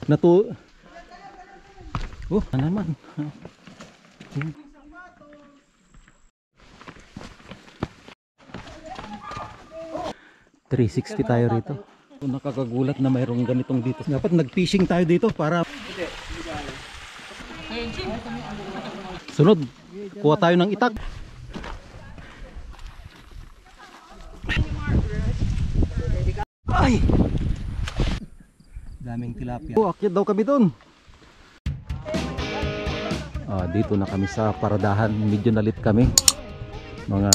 Natu... Oh, ano naman? 360 tayo rito. Nakakagulat na mayroong ganitong dito. Dapat nag-fishing tayo dito para... Sunod, kuha tayo ng itak. Ay! Daming tilapia. Oh, akyat daw kami doon. Dito na kami sa paradahan. Medyo nalit kami. Mga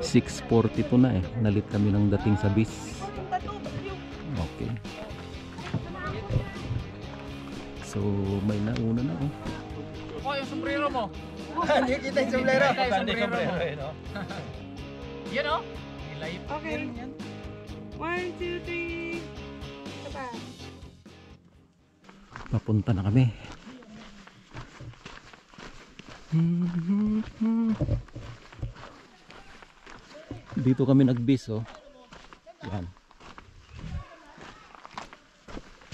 6:42 na eh. Nalit kami ng dating sa bis. Okay. So may nauna na oh. Oh, yung sombrero mo. Hindi kita yung sombrero. Yan oh. Okay. 1, 2, 3. Saba. Papunta na kami. Dito kami nagbis oh. Yan.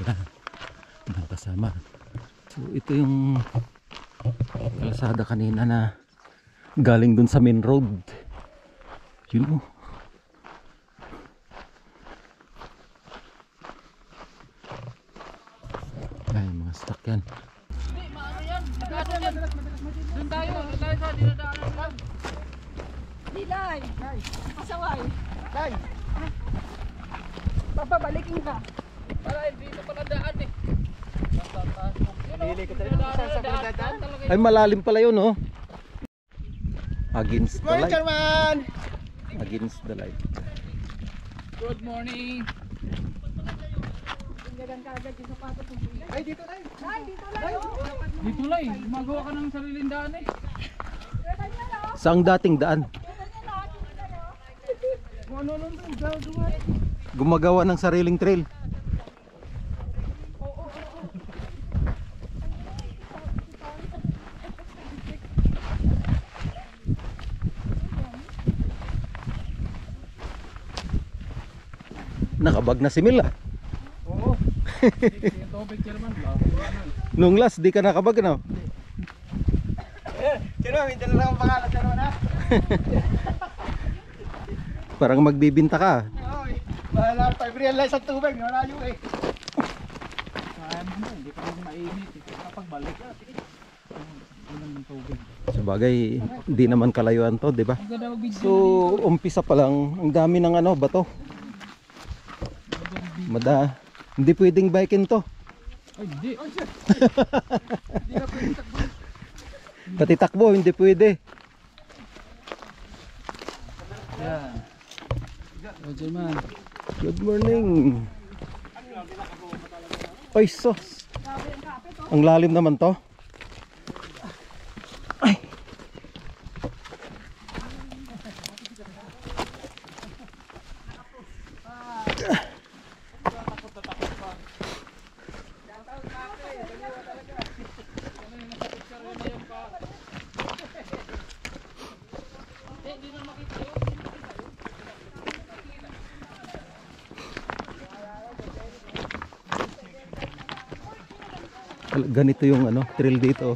Yan. Kasama. So ito yung kalsada kanina na galing dun sa main road. Yun oh. Ay, mga stock yan. Hindi, maano yan. Doon tayo sa dinadaanan lang. Dilay. Pasaway. Day! Babalikin ka. Para dito pala daan eh. Pili ko tayo sa daan. Ay, malalim pala yun oh. Against the Morning, light. Chairman! Against the light. Good morning. Tingnan ka agad yung sapatos ng Dilay. Ay, dito tayo. Ay, dito lang. Dito lang eh. Gumagawa ka ng sariling daan eh. Saang dating daan? Gumagawa ng sariling trail. Nakabag na si Mil ah. Oo. Yung tubig Chairman. Nung last di ka nakabag no? Chairman, hindi na lang ang pangalan, Chairman ha? Parang magbibinta ka. Oy, bahala pa. Realize ang tubig, malayo eh. Hindi pa rin mainit eh. Kapag balik. Ilan ng tubig. Sabagay, hindi naman kalayuan to, di ba? Ang ganda mag-video. So, umpisa pa lang, ang dami ng ano, bato. Hindi pwedeng bikin to. Ay, hindi. Pati takbo, hindi pwede. Yan. Oh, Chairman. Good morning. Oy, sos. Ang lalim naman to. Ay. Ganito yung ano, trail dito.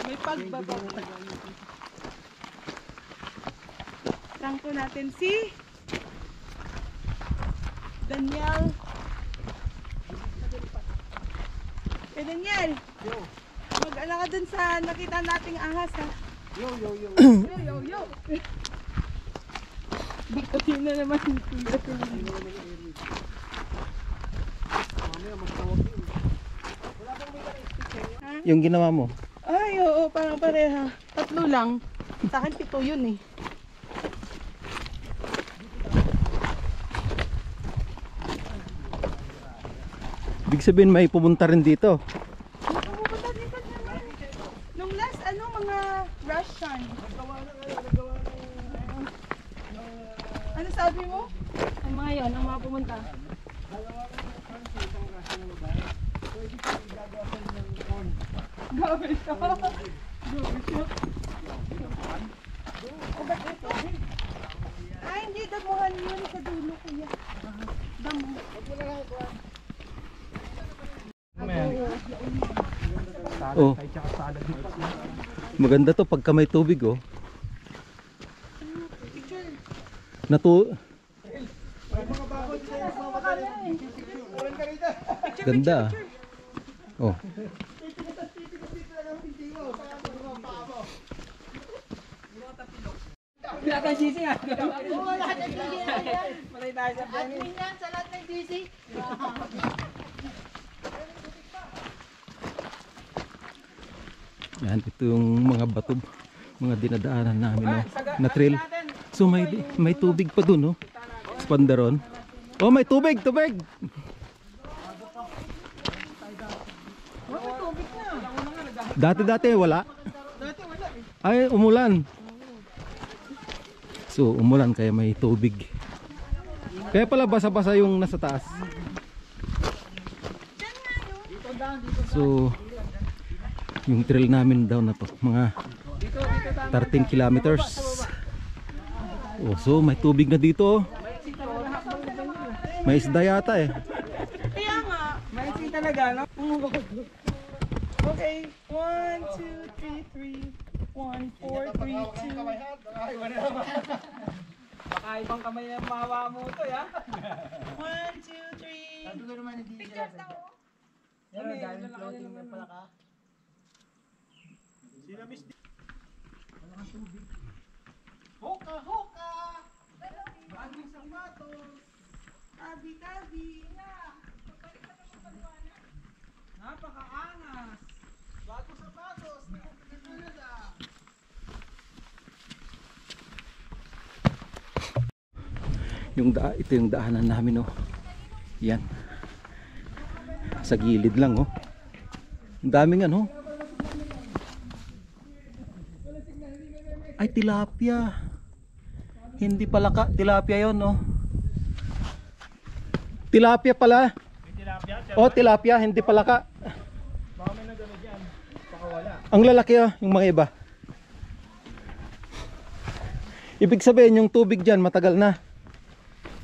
May pagbaba. Tangko natin si Daniel. Daniel. Mag-ala ka dun sa nakita nating ahas ha. Yo. Yo. Bakatin na naman yung kuya. Yung ginawa mo. Ay, oo, parang pareha. 3 lang. Sa akin 7 yun eh. Ibig sabihin may pumunta rin dito. Pumunta dito naman. Nung last, mga Russian. Ano sabi mo? Ang mga yun, ang mga pumunta. Gabi siya. Ay, hindi. Damuhan yun sa dulo, kuya. Damo. Oh. Maganda to pagka may tubig oh. Ganda. Oh. Admin yan sa lahat ng DC. Yan, ito yung mga bato, mga dinadaanan namin oh, na trail. So may tubig pa dun oh. Spandaron. Oh, may tubig, tubig. Dati wala. Ay, umulan. So, umulan kaya may tubig. Kaya pala basa-basa yung nasa taas. So, yung trail namin daw na to, mga 13 kilometers. Oh, so may tubig na dito. May isda yata eh. Kaya nga. Maiksi talaga, no? Okay. 1, 2, 3, 3. 1, 4, 3, 2. Baka ibang kamay na mahawa mo ito, ya? 1, 2, 3. Sabi ko naman, hindi sila. Yan, dahil floating na pala ka. Sila miss. Wala kang tubig. Hoka, hoka! Bagong sapatos! Kabi. Napakaangas! Bagong sapatos! Ito yung daanan namin oh. Yan. Sa gilid lang oh. Ang daming ano. Ay, tilapia. Hindi pala ka, tilapia yon oh. Tilapia pala. Oh, tilapia, hindi pala ka. Baka may nagano dyan. Baka wala. Ang lalaki oh, yung mga iba. Ibig sabihin yung tubig dyan matagal na.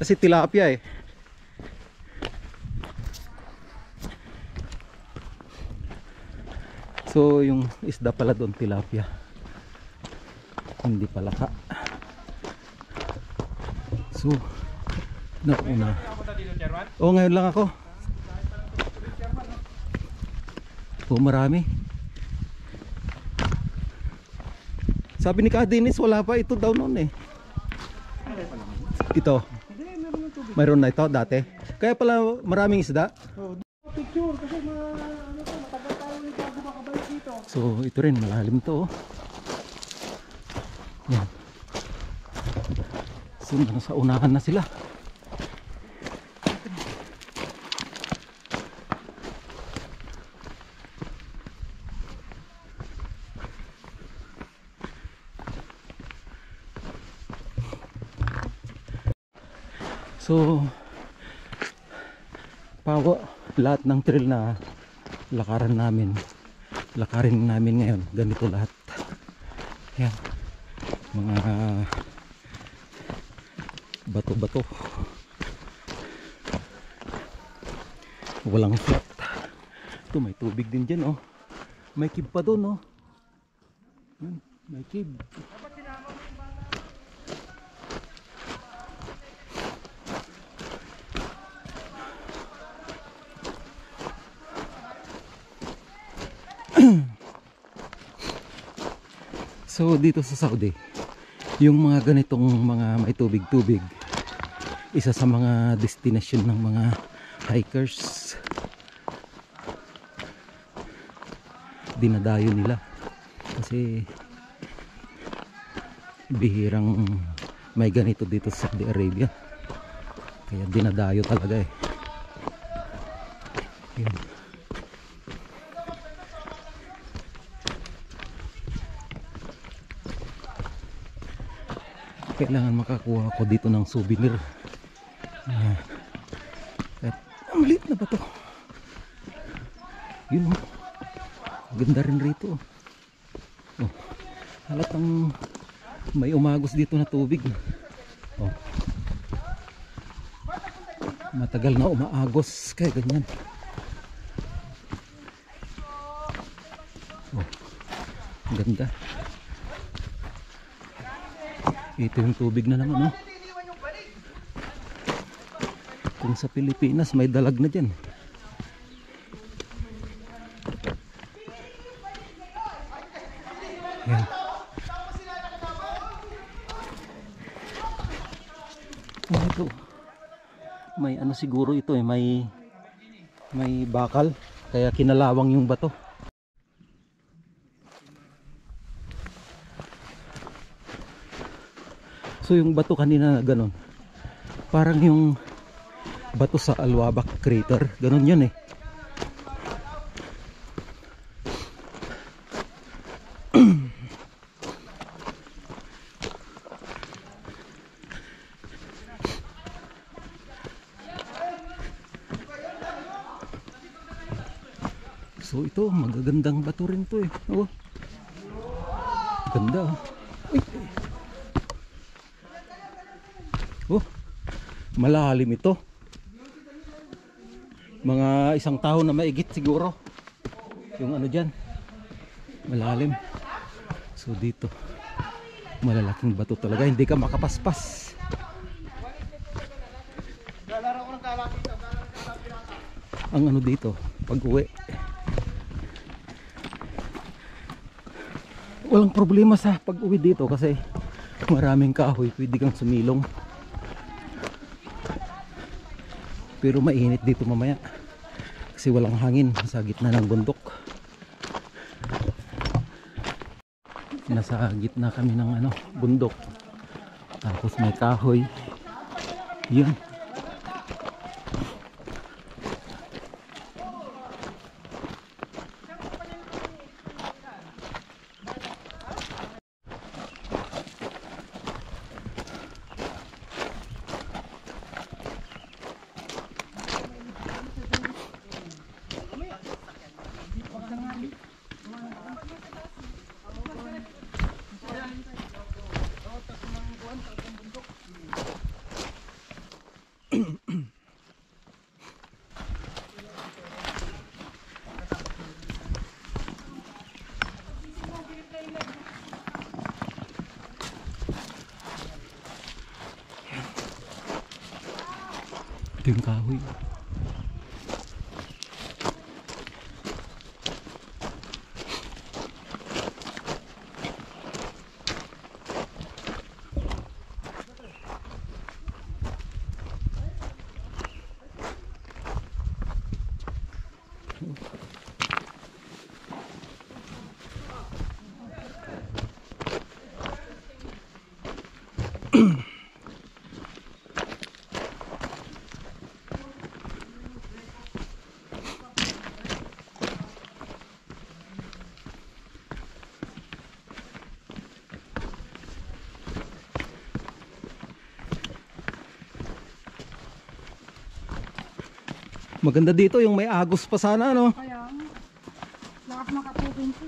Kasi tilapia eh. So yung isda pala doon tilapia. Hindi pala ka. So nauna. Oh, ngayon lang ako. Oh, marami. Sabi ni Ka Dennis wala pa ito daw noon eh. Ito. Mayroon na ito dati. Kaya pala maraming isda. Picture kasi matagal tayo ulit bago makabalik dito. So ito rin malalim to oh. Yan. So nasa unahan na sila. So lahat ng trail na lakarin namin ngayon ganito lahat. Yan, mga bato-bato, walang flat. Ito may tubig din dyan oh. May cave pa doon oh. Yan, may cave. So dito sa Saudi, yung mga ganitong mga may tubig-tubig, isa sa mga destination ng mga hikers. Dinadayo nila kasi bihirang may ganito dito sa Saudi Arabia. Kaya dinadayo talaga eh. Yun. kailangan makakuha ako dito ng souvenir. At ang liit na ba to? Yun oh. Ganda rin rito oh. Halatang may umagos dito na tubig oh. Matagal na umaagos kaya ganyan oh. Ganda. Ito yung tubig na naman oh. Kung sa Pilipinas may dalag na dyan. Yan. Oh, ito. May ano siguro ito eh, may bakal kaya kinalawang yung bato. So yung bato kanina ganun. Parang yung bato sa Alwabak crater, ganun yun eh. So ito, magagandang bato rin to eh. Oh. Ganda oh. Uy. Oh. Malalim ito. Mga isang taon na maigit siguro. Yung ano dyan. Malalim. So dito. Malalaking bato talaga. Hindi ka makapaspas. Ang ano dito. Pag uwi. Walang problema sa pag-uwi dito kasi maraming kahoy, pwede kang sumilong. Pero mainit dito mamaya kasi walang hangin sa gitna ng bundok. Nasa gitna kami ng ano, bundok. Tapos may kahoy. Yun. Ito yung kahoy. Maganda dito yung may agos pa sana no. Kaya, lakas makatubing ko.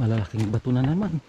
Malalaking bato na naman.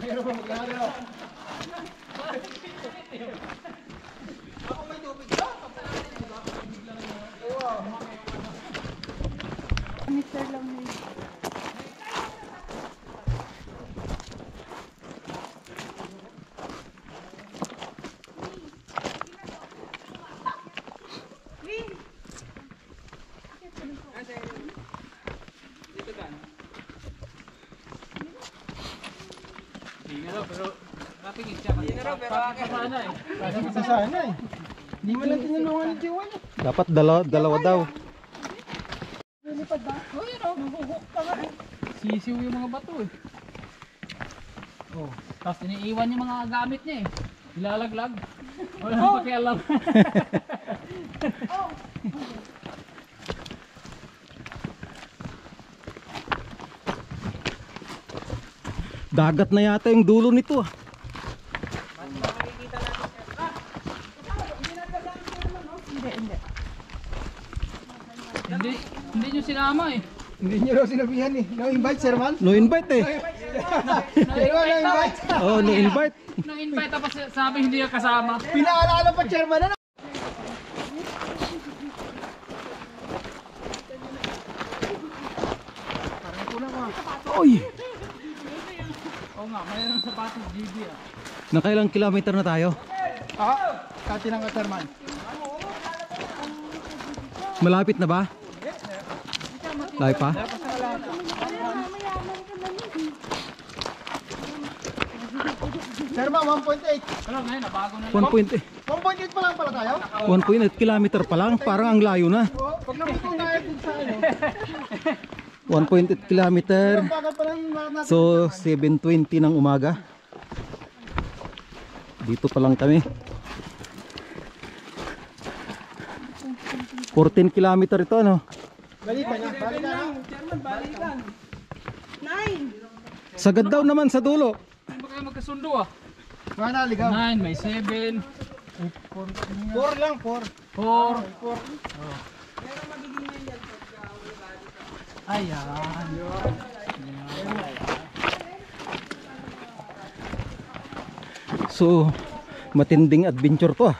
Mayroon pa maglaro. Meter lang yun. Sana eh. Hindi mo lang tinulungan ni Jiwan. Dapat dalawa daw. Sisiw yung mga bato eh. Oh, tapos iniiwan yung mga gamit niya eh. Ilalaglag. Wala nang pakialam. Dagat na yata yung dulo nito ah. Hindi nyo sinama eh. Hindi niyo daw sinabihan eh. No invite, sir man? No invite eh. No invite. Oh, no invite. Nang invite tapos sabi hindi ka kasama. Pinaalala pa chairman na. Oy, Oo nga, mayroon sapatos GB ah. nakailang kilometer na tayo? Kati ng chairman. Malapit na ba? Layo pa? Chairman, 1.8. Pero ngayon, nabago na 1.8 1.8 pa lang pala tayo? 1.8 kilometer pa lang, parang ang layo na. Pag nabuto na dun sa ano. 1.8 kilometer. Bagal pa lang natin. So 7:20 ng umaga. Dito pa lang kami. 14 kilometer ito ano. Balikan na. Balikan. 9. Sagad daw naman sa dulo. Hindi ba kayo magkasundo ah? Mana ligaw. 9, may 7, 4 lang, 4. 4. Ayan. So matinding adventure to ah.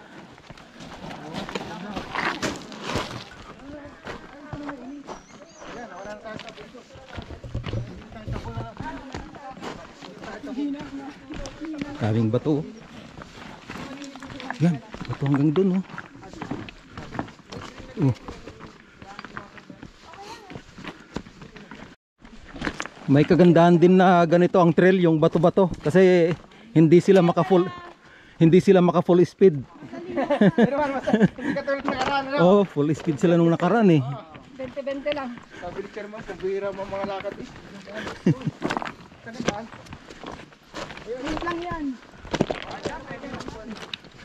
Daming bato. Yan, bato hanggang dun oh. May kagandahan din na ganito ang trail, yung bato-bato kasi hindi sila maka full speed. Pero man, hindi ka tulad na karaan. Oh, full speed sila nung nakaraan eh. 20-20 lang. Sabi ni chairman, pabira mo mga lakad eh. Wait lang yan.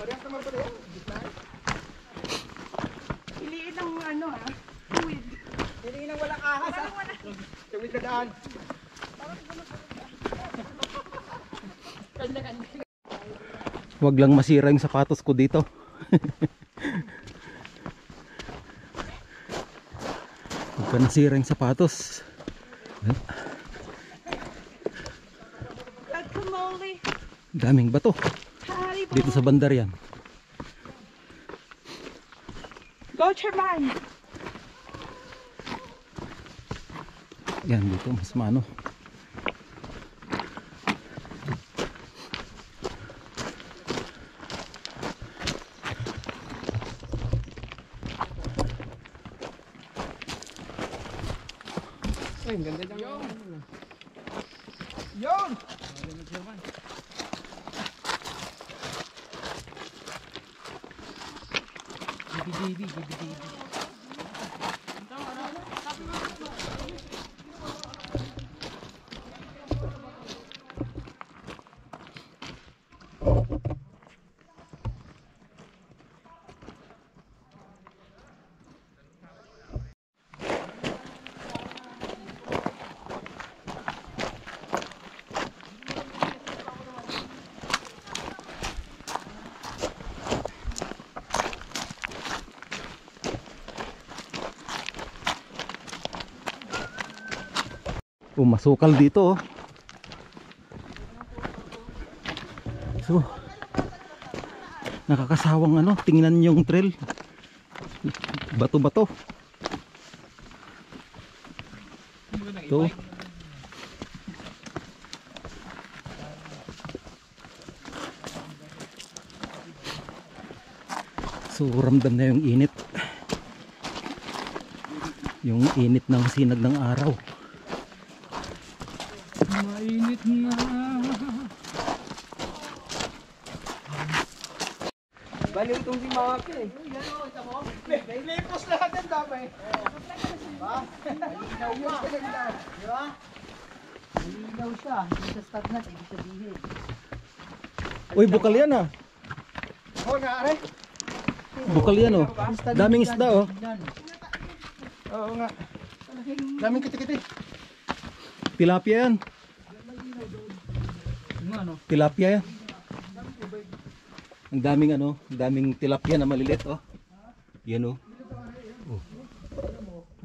Parehas naman pala yan. Piliin ang ano ha. Tuwid. Hindi nang walang ahas ha. Tawid na daan. Wag lang masira yung sapatos ko dito. Huwag ka nasira yung sapatos. Guacamole. Daming bato Haribo. dito sa bandar yan. Go Chairman. Yan dito mas mano. Ay, ang ganda lang. Yun! Masukal dito oh. So, nakakasawang ano, tingnan yung trail. Bato-bato. Ito. So, ramdam na yung init. Yung init ng sinag ng araw. Mainit na. Bali itong si Maki eh. Nilipos lahat ang dami. Diba? Malinaw pa. Diba? Malinaw siya. Hindi siya stagnant. Ibig sabihin. Uy, bukal yan ah. Oo nga, are. Bukal yan oh. Daming isda oh. Oo nga. Daming kiti-kiti. Tilapia yan. Yung ano? Tilapia yan. Ang daming ano, ang daming tilapia na maliliit oh. Yan oh. Oh.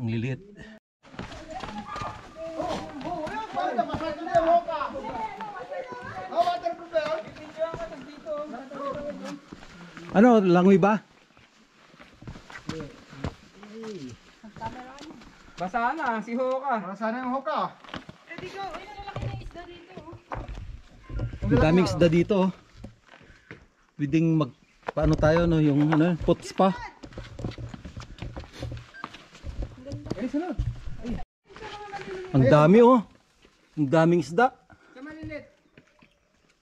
Ang liliit. Ano, langoy ba? Basa na, si Hoka. Para sana yung hoka. Ang daming isda dito oh. Pwedeng mag paano tayo no, yung ano, puts pa. Ay, sunod. Ang dami oh. Ang daming isda. Kamalilit.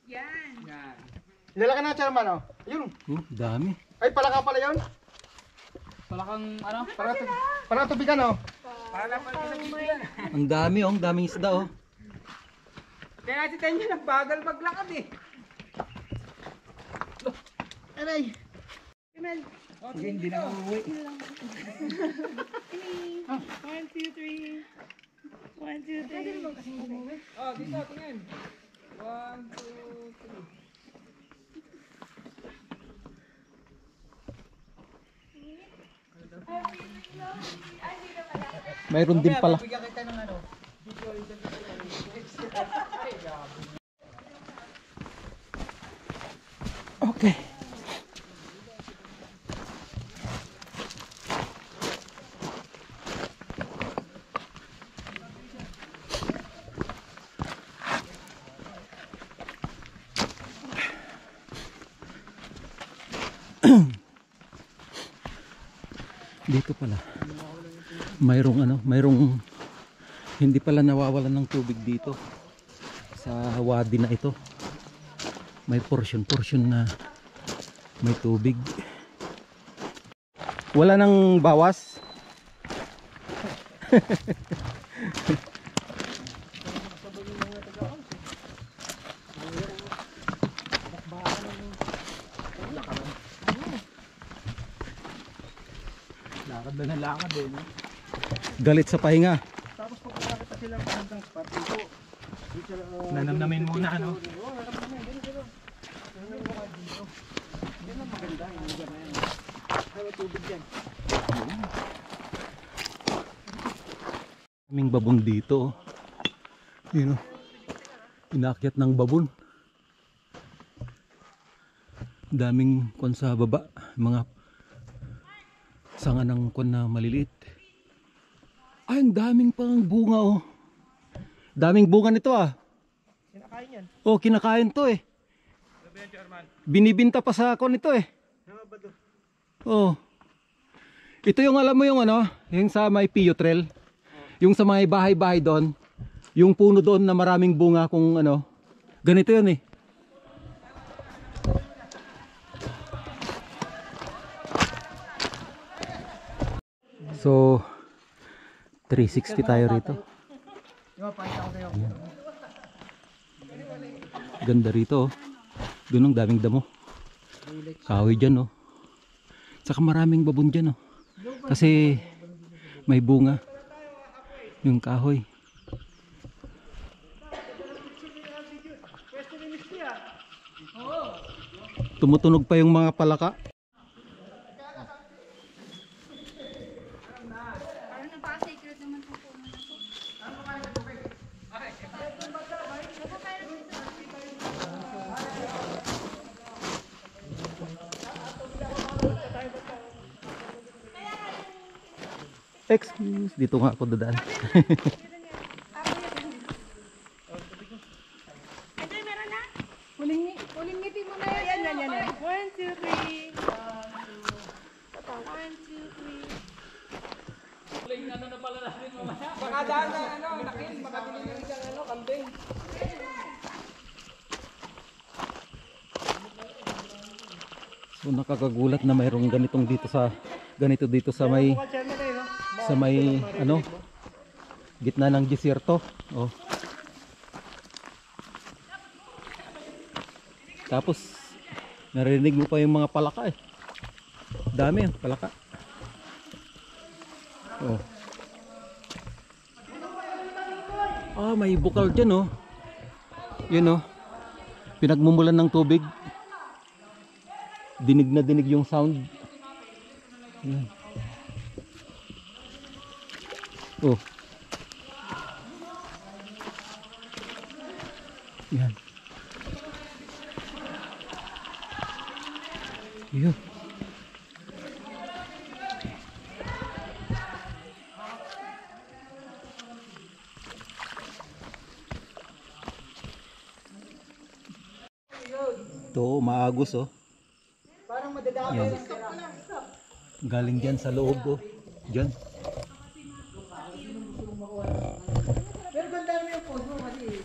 Yan. Yan. Ilalaki na, chairman, oh. Yun. Oh, dami. Ay, palaka pala yun. Palakang ano? Para tubigan, oh. Ang dami oh, ang daming isda oh. Kaya si Tenya nagbagal maglakad eh. Aray. Emel. Hindi na uuwi. 1, 2, 3. 1, 2, 3. Oh, dito, tingin. 1, 2, 3. Mayroon din pala. Bigyan kita ng ano. Okay. Dito pala. Mayroong hindi pala nawawalan ng tubig dito sa wadi na ito. May portion na may tubig. Wala nang bawas. Lakad na lakad eh. No? Galit sa pahinga. Tapos pag nakakita sila ng magandang spot dito. Nanamnamin muna ano. Kaming babon dito. Yun oh. Inakyat ng babon. Daming kwan sa baba. Mga sanga ng kwan na maliliit. Ay, ang daming pang bunga oh. Daming bunga nito ah. Kinakain yan. Oh, kinakain to eh. Binibinta pa sa kwan nito eh. Oh. Ito yung alam mo yung ano, yung sa may Pio Trail. Yung sa may bahay-bahay doon. Yung puno doon na maraming bunga kung ano. Ganito yun eh. So 360 tayo rito. Ganda rito oh. Doon ang daming damo. Kahoy dyan oh. Saka maraming babon dyan oh. Kasi may bunga yung kahoy. Tumutunog pa yung mga palaka. Parang napaka-sacred naman po po na po. Excuse, dito nga ako dadaan. Ito, meron na? Huling ngiti mo na yan. Yan. 1, 2, 3. 1, 2, 3. Ano na pala natin mamaya? Baka daan na nakil, makabili ng isang kambing. So nakakagulat na mayroong ganitong dito sa may ano gitna ng desierto. Oh. Tapos narinig mo pa yung mga palaka eh. Dami yung palaka. Oh. Ah, may bukal dyan oh. Yun oh. Pinagmumulan ng tubig. Dinig na dinig yung sound. Yan. Oh. Yan. Yun. Ito, maagos oh. Parang madadami Yan. yung sira. Galing dyan sa loob oh. Dyan. Pero ganda mo yung photo mo kasi.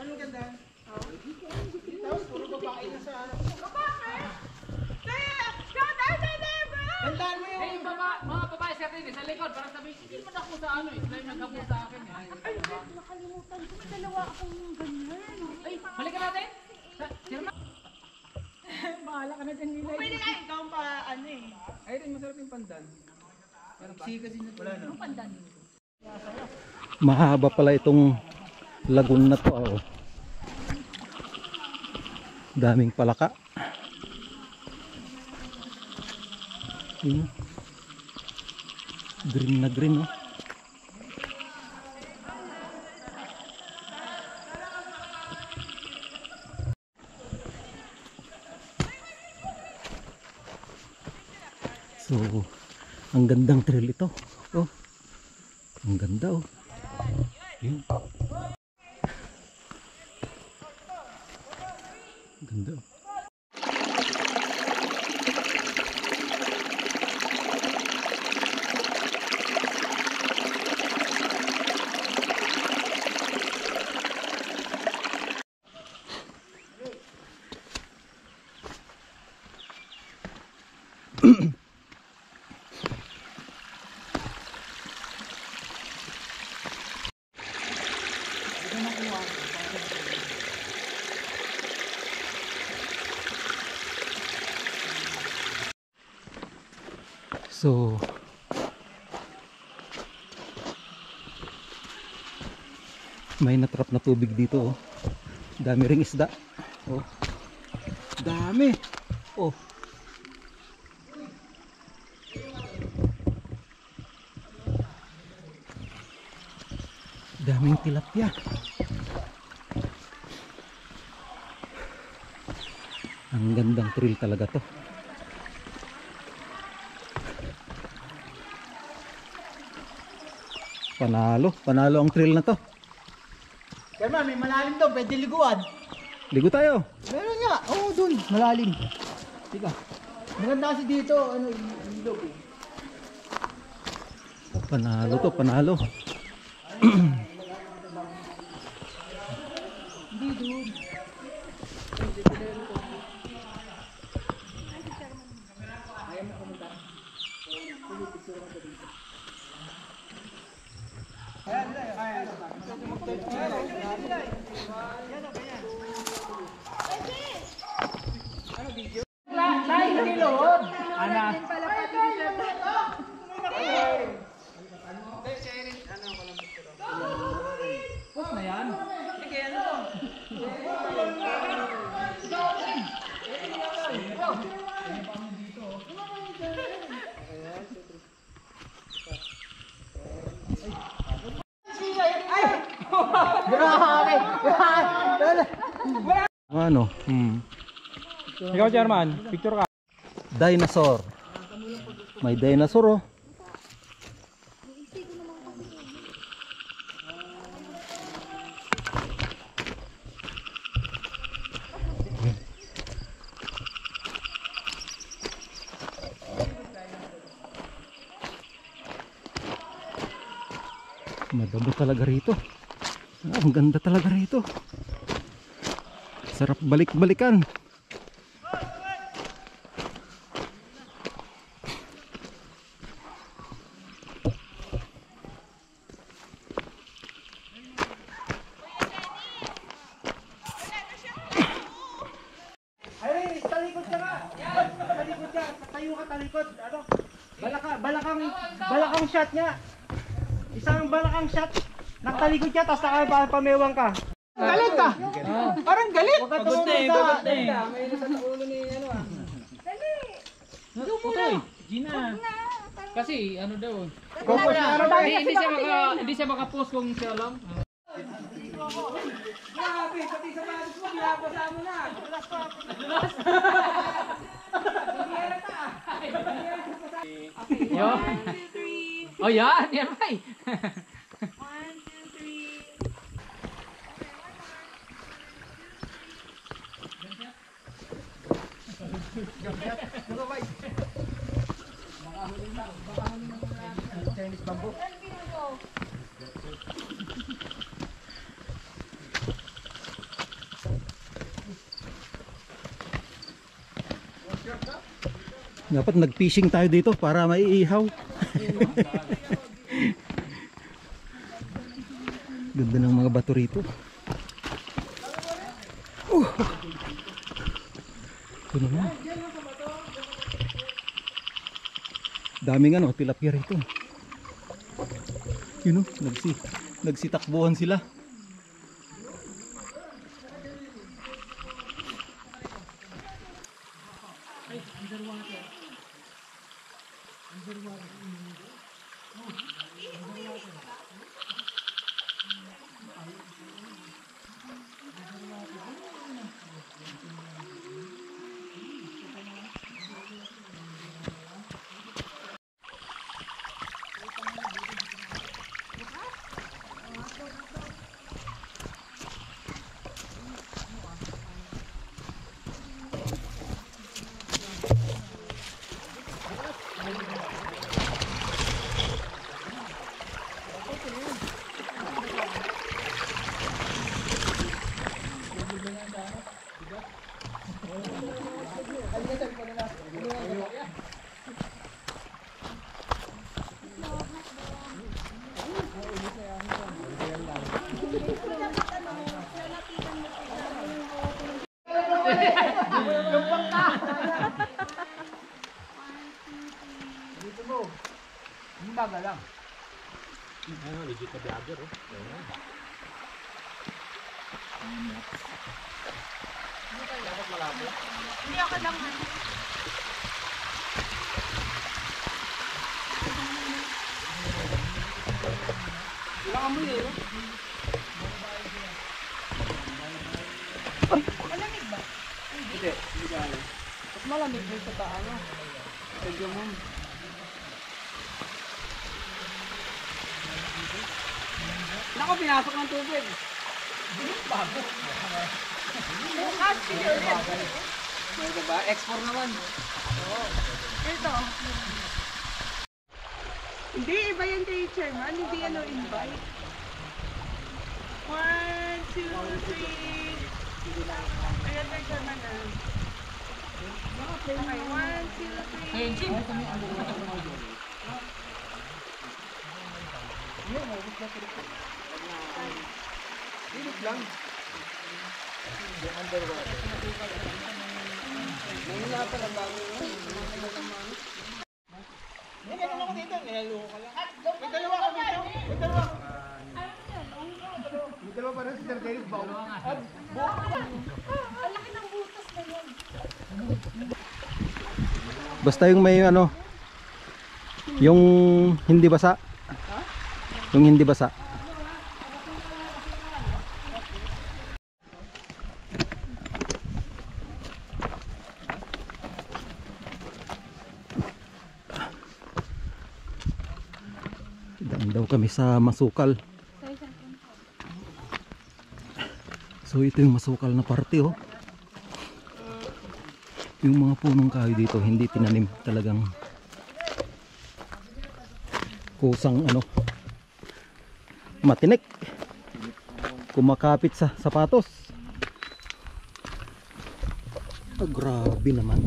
Anong ganda? Tapos puro babae na sa ano. Gandaan mo yung... Eh, yung mga babae sir din, sa likod, parang sabi, hindi man ako sa ano eh. Sila yung naghapo sa akin eh. Ay, nakalimutan ko. May dalawa akong ganyan. Ay, halika natin! Sir Ma! Bahala ka na dyan nila. Pwede ka ikaw pa, ano eh. Ay, rin masarap yung pandan. Kasi wala na. Anong pandan? Mahaba pala itong lagoon na to oh. Daming palaka. Yun. Green na green oh. So, ang gandang trail ito. Oh. Ang ganda oh. Yun. Ganda oh. So may natrap na tubig dito oh. Dami ring isda. Oh. Dami. Oh. Daming tilapia. Ang gandang trail talaga to. Panalo ang trail na to. Kaya may malalim daw, pwede liguan. Ligo tayo. Meron nga, oo dun, malalim. Tika. Maganda kasi dito, ano, ilog eh. Panalo to, panalo. Ana. Pus na yan. Grabe! Ano? Ikaw, Chairman, picture ka. Dinosaur. May dinosaur oh. Ganda talaga rito. Ang ganda talaga rito. Sarap balik-balikan. Ay, talikod ka nga. Talikod ka. Tayo ka talikod. Ano? Balakang shot niya. Isang balakang shot. Nakatalikod ka, tapos nakapamewang ka. Galit ka. Parang galit. Pagod na eh, pagod na eh. May nasa ulo ni ano ah. Putoy, Gina. Kasi ano daw. Focus na ano tayo. Hindi siya maka-post kung siya alam. Grabe, pati sa batis mo, pinapasa mo na. Yo. Oh yan, yan bay. 1, 2, 3. Chinese bamboo. Dapat nag-fishing tayo dito para maiihaw. Ganda ng mga bato rito. Ito naman. Daming ano, tilapia rito. Yun o, nagsitakbuhan sila. Malamig din sa taano. Medyo mo. Nako, pinasok ng tubig. Bago. Bukas, diba? Export naman. Ito. Hindi, iba yan kay Chairman. Hindi ano invite. 1, 2, 3. Ayan kay Chairman na. Okay, 1, 2, 3. Ayun, Jim. Init lang. Mahina pa lang bago yun. May ganun ako dito. Nilaloko ka lang. May dalawa kami dito. May dalawa. May dalawa pa rin si Sir Dave. Ang laki ng butas na yun. Basta yung may ano, yung hindi basa. Yung hindi basa. Daan daw kami sa masukal. So ito yung masukal na parte oh. Yung mga punong kahoy dito hindi tinanim, talagang kusang ano, Matinik. Kumakapit sa sapatos. Oh, grabe naman.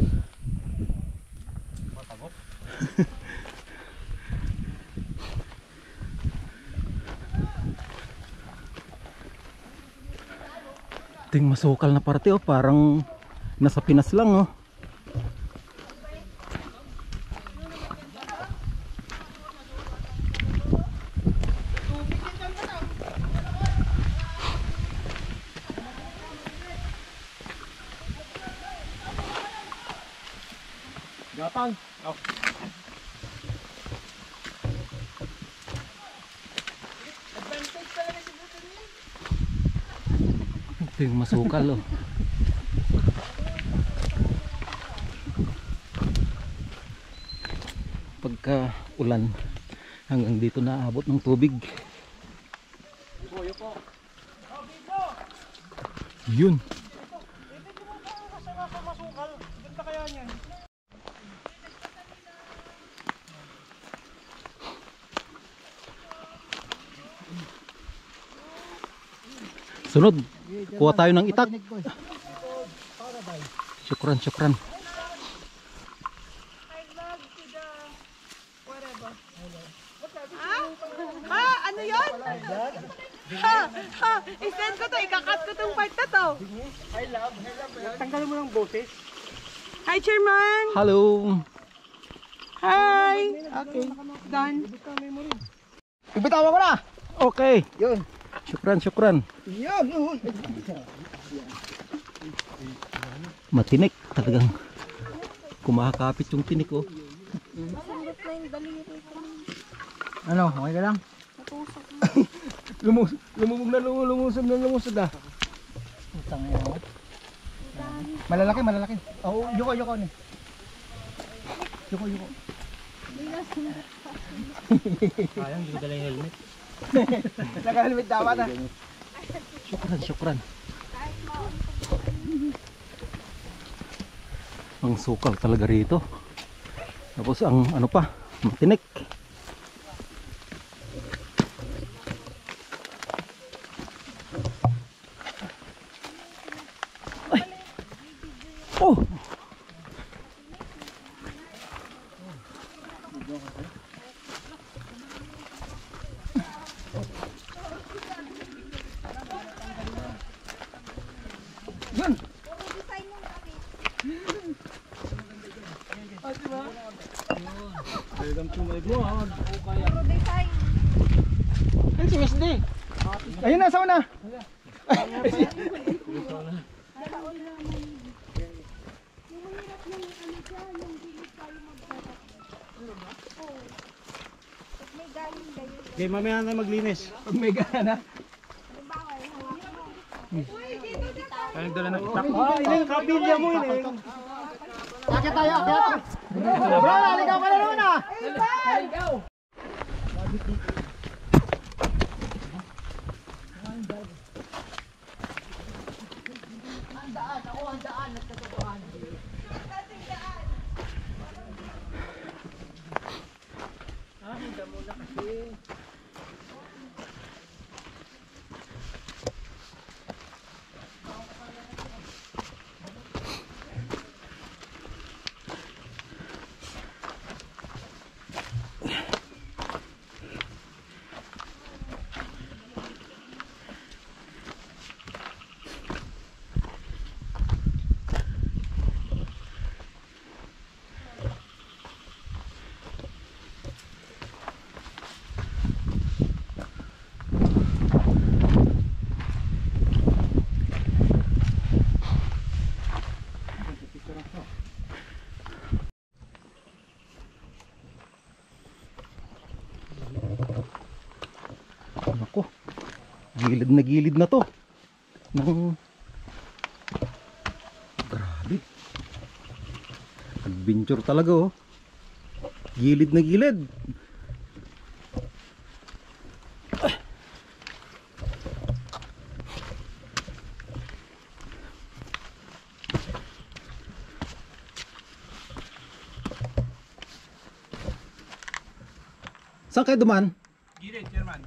Ito yung masukal na parte, oh, parang nasa Pinas lang, oh. Gapang. Oh. Ito yung masukal, oh. Pagka ulan, hanggang dito na abot ng tubig. Yun. Ganda kaya niyan. Sunod, kuha tayo ng itak. Syukran, syukran. Ano yun? I-send ko to, ikakat ko tong part na to. Tanggalin mo ng boses. Hi, Chairman! Hello. Hi! Okay, done. Ibitawan ko na. Okay. Yun. Syukran, syukran. Yun. Matinik talagang. Kumakapit yung tinik, oh. Ano, okay ka lang? Lumusog na. Utang na yun. Malalaki. Oh, yuko ni. Yuko. Sayang, hindi ko dala yung helmet. Naka-helmet dapat ah. Syukran, syukran. Ang sukal talaga rito. Tapos ang ano pa, matinik. Ay. Oh. Yun. Ayun si Miss D. Ayun na, sauna. Okay, mamaya na maglinis. Pag may gana na. Kaya dala ng itak. Ah, ini yung kabilya mo ini. Akit tayo, akit. Bro, naligaw ka na naman ah. Naligaw. Nako, gilid na to ng grabe, adventure talaga, oh. Gilid na gilid. Saan kayo duman? Gilid, Chairman.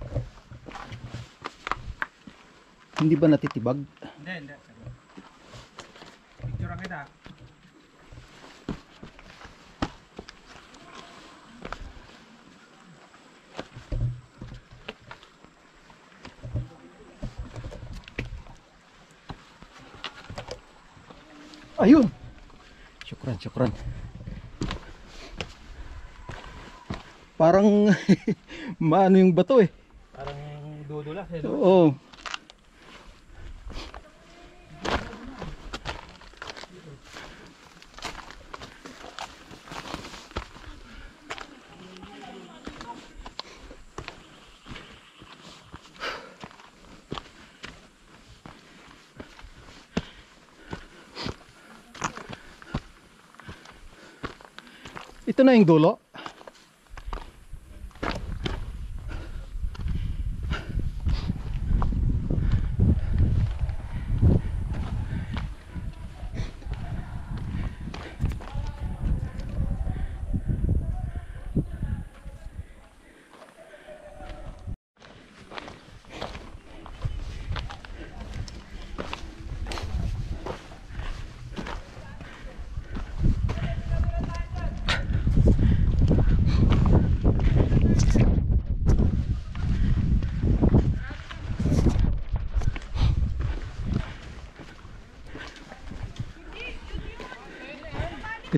Hindi ba natitibag? Hindi. Picture ang kita. Ayun. Syukran. Parang maano yung bato eh. Parang dudula. Oo. Ito na yung dulo.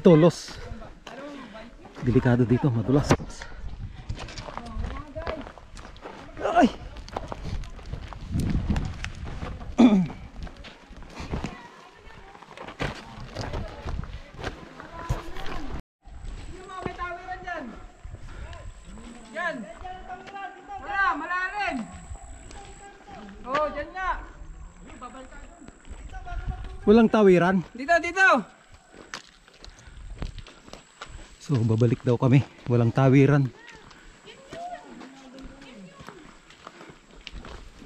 Ito, los. Delikado dito, madulas. Ay! Malalim! Oh, dyan nga! Walang tawiran. Dito! So, babalik daw kami. Walang tawiran.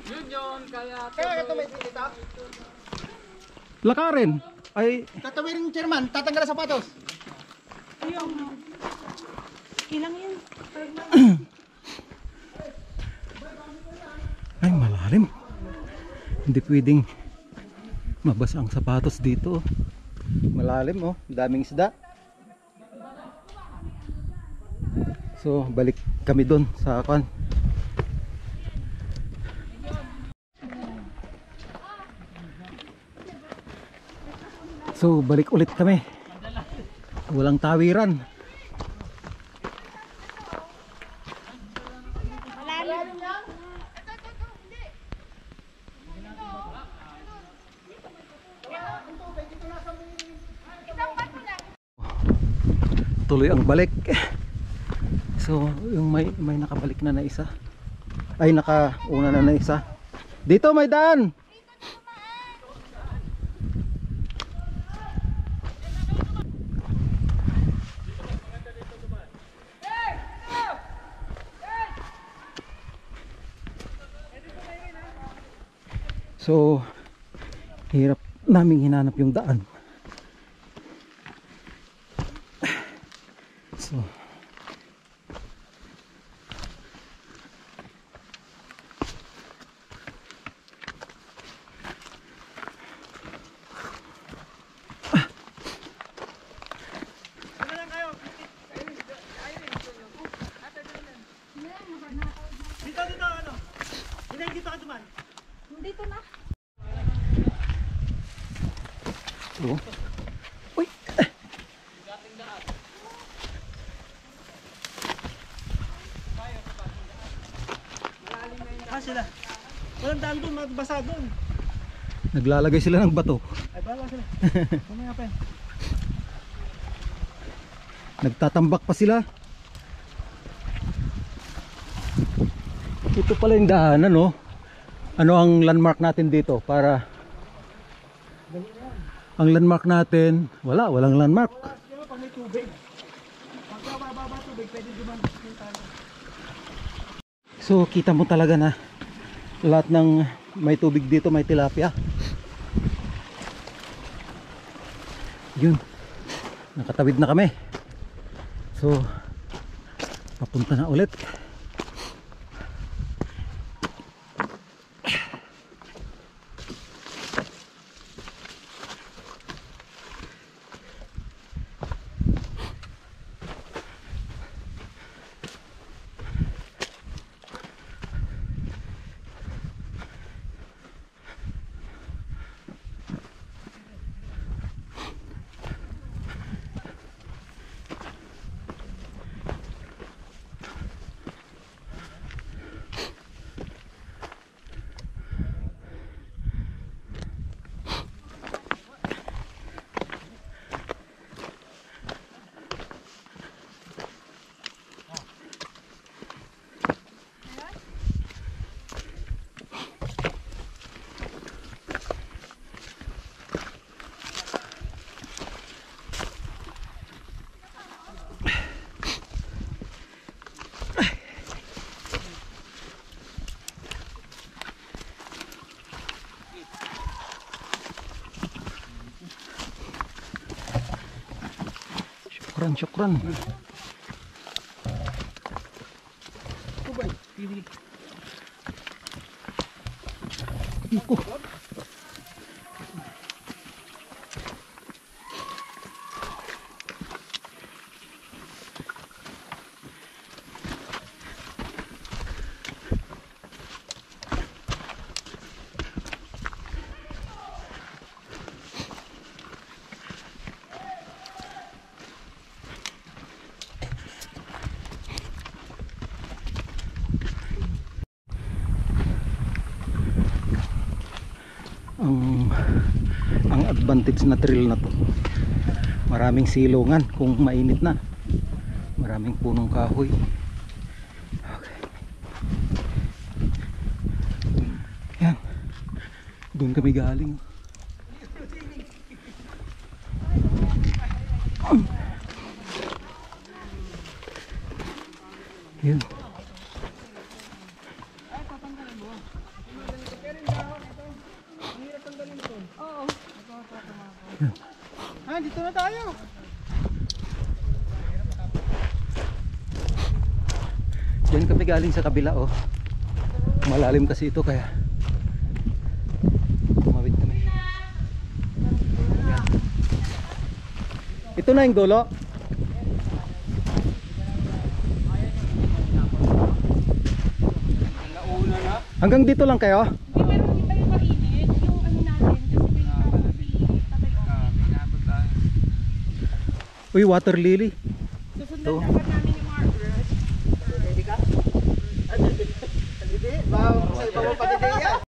Yun, kaya Kaya ito may dito. Lakarin. Ay, Tatawirin yung chairman, tatanggal ang sapatos. Ilang yun? ay malalim. Hindi pwedeng mabasa ang sapatos dito. Malalim oh, daming isda. So, balik kami doon sa akan. So, balik ulit kami. Walang tawiran. Tuloy ang balik. So, yung may nakabalik na isa. Ay, nakauna na isa. Dito may daan. So, hirap naming hinanap yung daan. So, Dito na. oh. Uy. Sila. Walang daan doon, magbasa doon. Naglalagay sila ng bato. Ay, bala sila. Mamaya pa. Nagtatambak pa sila. Ito pala yung daanan, no? Ano ang landmark natin dito para ang landmark natin, walang landmark. Pag may tubig. Pag bababa tubig, pwede dumaan tayo. So kita mo talaga na lahat ng may tubig dito may tilapia. Yun. Nakatawid na kami. So papunta na ulit. Syukran, syukran. Naku. Ang advantage na trail na to, maraming silungan kung mainit na, maraming punong kahoy. Okay. Yan, doon kami galing. Yan. Ah, dito na tayo. Diyan kami galing sa kabila, oh. Malalim kasi ito kaya tumawid kami. Yan. Ito na yung dulo. Hanggang dito lang kayo? Hindi, pero hindi tayo mainit. Yung ano natin, kasi may tatay okay. Uy, water lily. Susundan na agad namin yung Margaret. Ready ka? Hindi, bawa sa iba mo pati yan.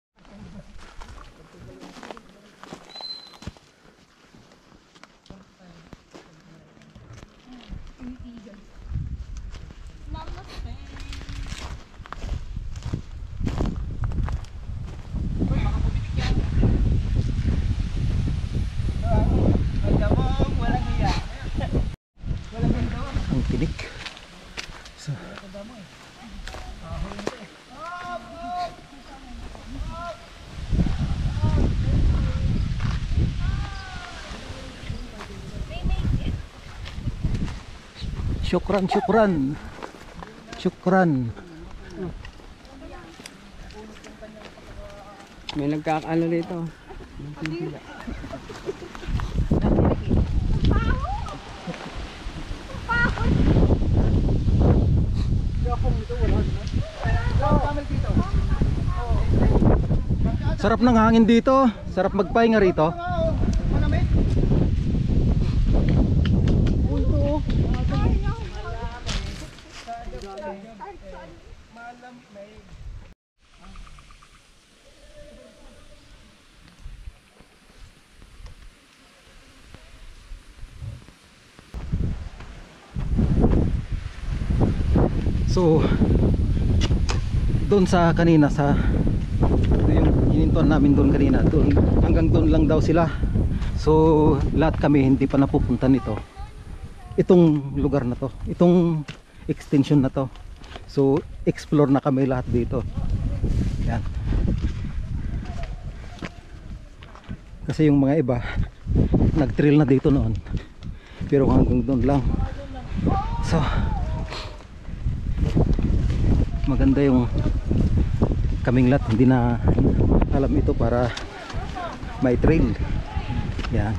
Ang tinik. So, syukran, syukran. Syukran. May nagkakaano dito. Sarap ng hangin dito. Sarap magpahinga rito. So doon sa kanina sa yung hinintuan namin doon kanina, doon, hanggang doon lang daw sila. So lahat kami hindi pa napupunta nito, itong lugar na to, itong extension na to. So explore na kami lahat dito. Yan. Kasi yung mga iba nag-trail na dito noon, pero hanggang doon lang. So maganda yung kaming lahat hindi na alam ito para may trail. Yan.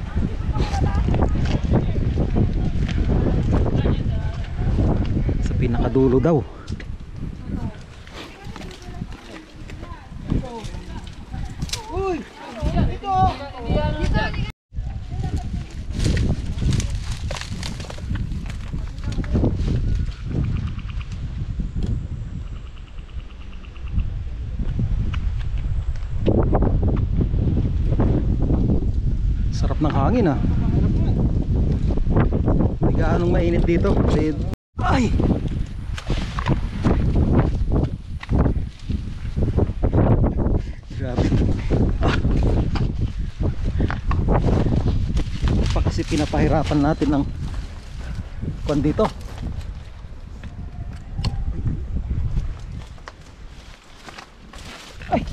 Sa pinakadulo daw. Uy! Dito! Sarap ng hangin ah. Hindi gaanong mainit dito. Ay! Grabe. Pa kasi pinapahirapan natin ng kwan dito. Ay!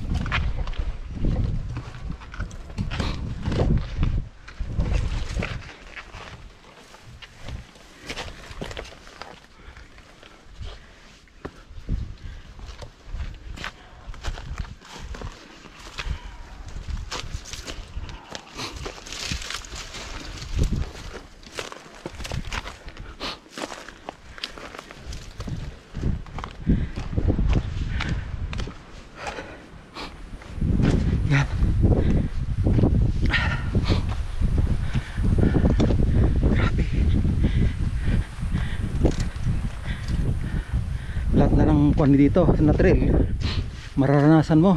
kung dito na trail, mararanasan mo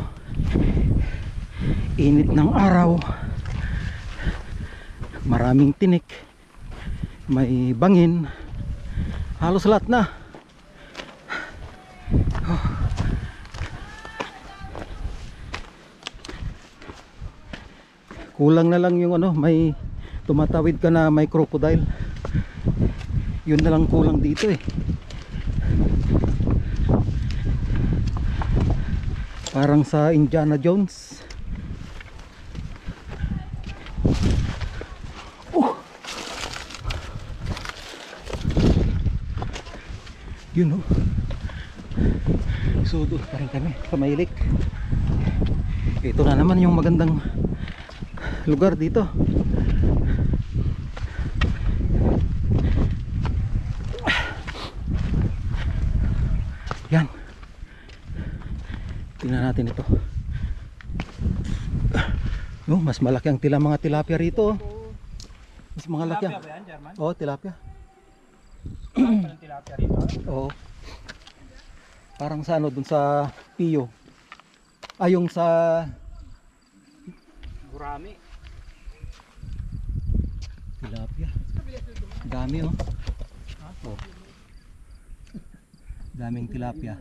init ng araw, maraming tinik, may bangin, halos lahat na. Kulang na lang yung ano, may tumatawid ka na may crocodile. Yun na lang kulang dito eh. Parang sa Indiana Jones. Yun oh. So doon pa rin kami sa Mailik. Ito na naman yung magandang lugar dito. Yan. Tingnan natin ito. No, mas malaki ang mga tilapia rito. Mas malaki. Tilapia ba yan, German? Oo, tilapia. Parang tilapia rito. Oo. Parang sa ano dun sa Pio. Yung sa Gurami. tilapia. Dami oh. Oh. Daming tilapia.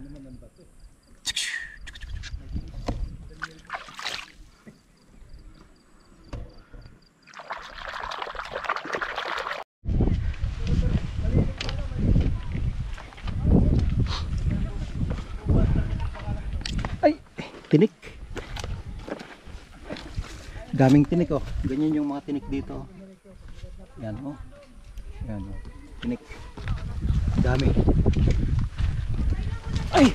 Ay, tinik. Daming tinik oh. Ganyan yung mga tinik dito. Yan oh. Yan oh. Tinik. Dami. Ay!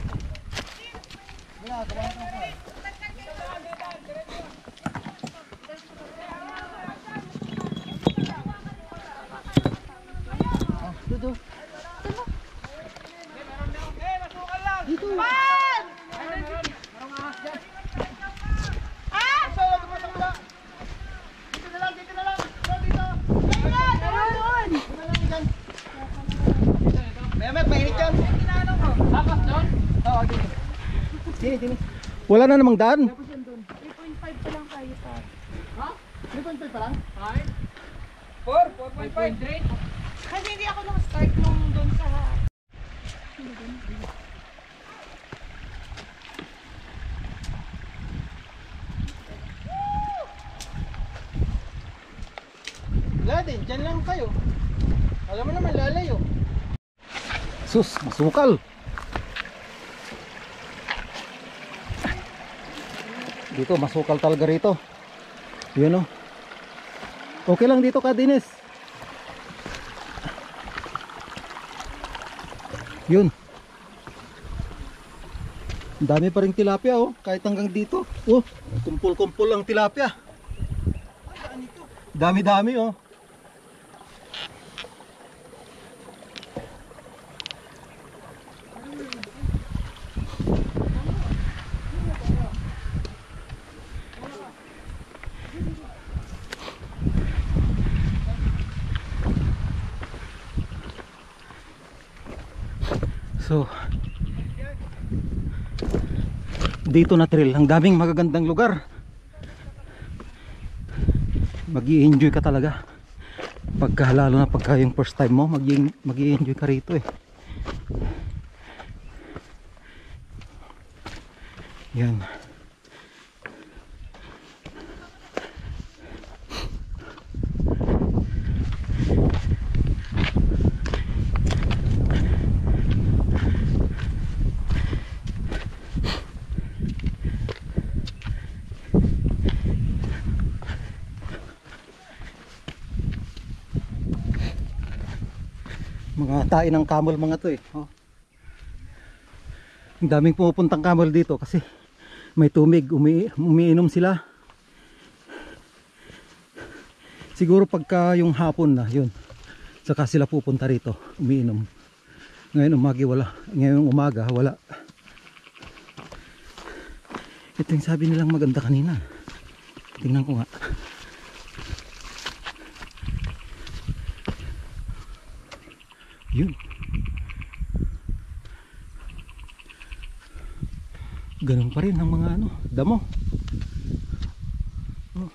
Dito. Wala na namang daan. 3.5 pa lang kayo pa. 3.5 pa lang? 4.5. Kasi hindi ako nang-start nung doon sa... Wala din, dyan lang kayo. Alam mo naman, lalayo. Sus, masukal. Dito, masukal talaga rito. Yun o. Okay lang dito ka, Dennis. Yun. Ang dami pa rin tilapia oh. Kahit hanggang dito. Oh, kumpul-kumpul ang tilapia. Dami-dami oh. So dito na trail, ang daming magagandang lugar. Mag-i-enjoy ka talaga pagka, lalo na pagka yung first time mo, mag-i-enjoy ka rito eh. Yan. Mga tain ng camel mga to eh. Oh. Ang daming pumupuntang camel dito kasi may tumig, umiinom sila. Siguro pagka yung hapon na yun, saka sila pupunta rito, umiinom. Ngayong umaga wala. Ito yung sabi nilang maganda kanina. Tingnan ko nga. Yun. Ganun pa rin ang mga ano, damo. Oh.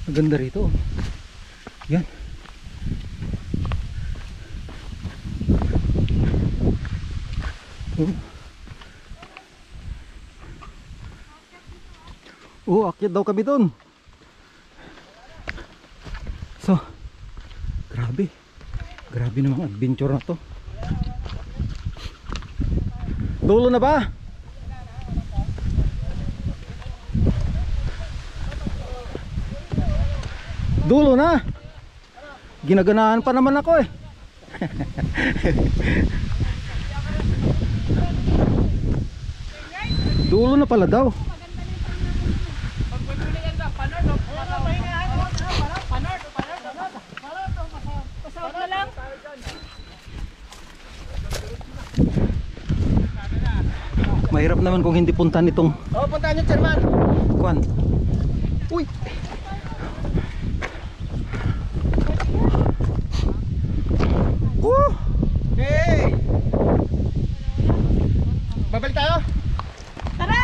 Maganda rito. Yan. Akyat daw kami doon. So, grabe. Grabe namang adventure na to. Dulo na ba? Dulo na. Ginaganahan pa naman ako eh. Dulo na pala daw. Mahirap naman kung hindi puntahan itong Puntahan nyo, Chairman. kuan. Uy. Hey! Babalik tayo? Tara!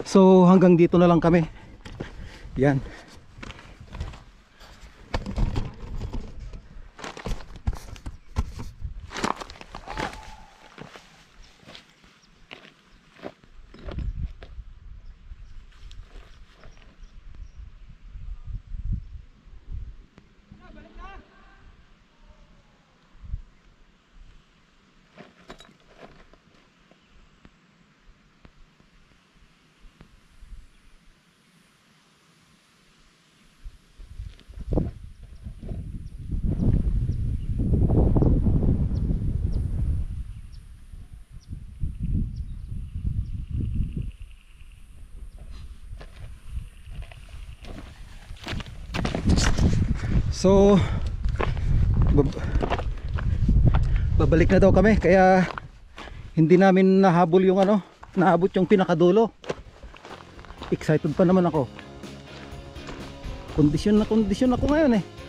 So hanggang dito na lang kami. Yan. So babalik na daw kami, kaya hindi namin nahabol yung ano, naabot yung pinakadulo. Excited pa naman ako. Kondisyon na kondisyon ako ngayon eh.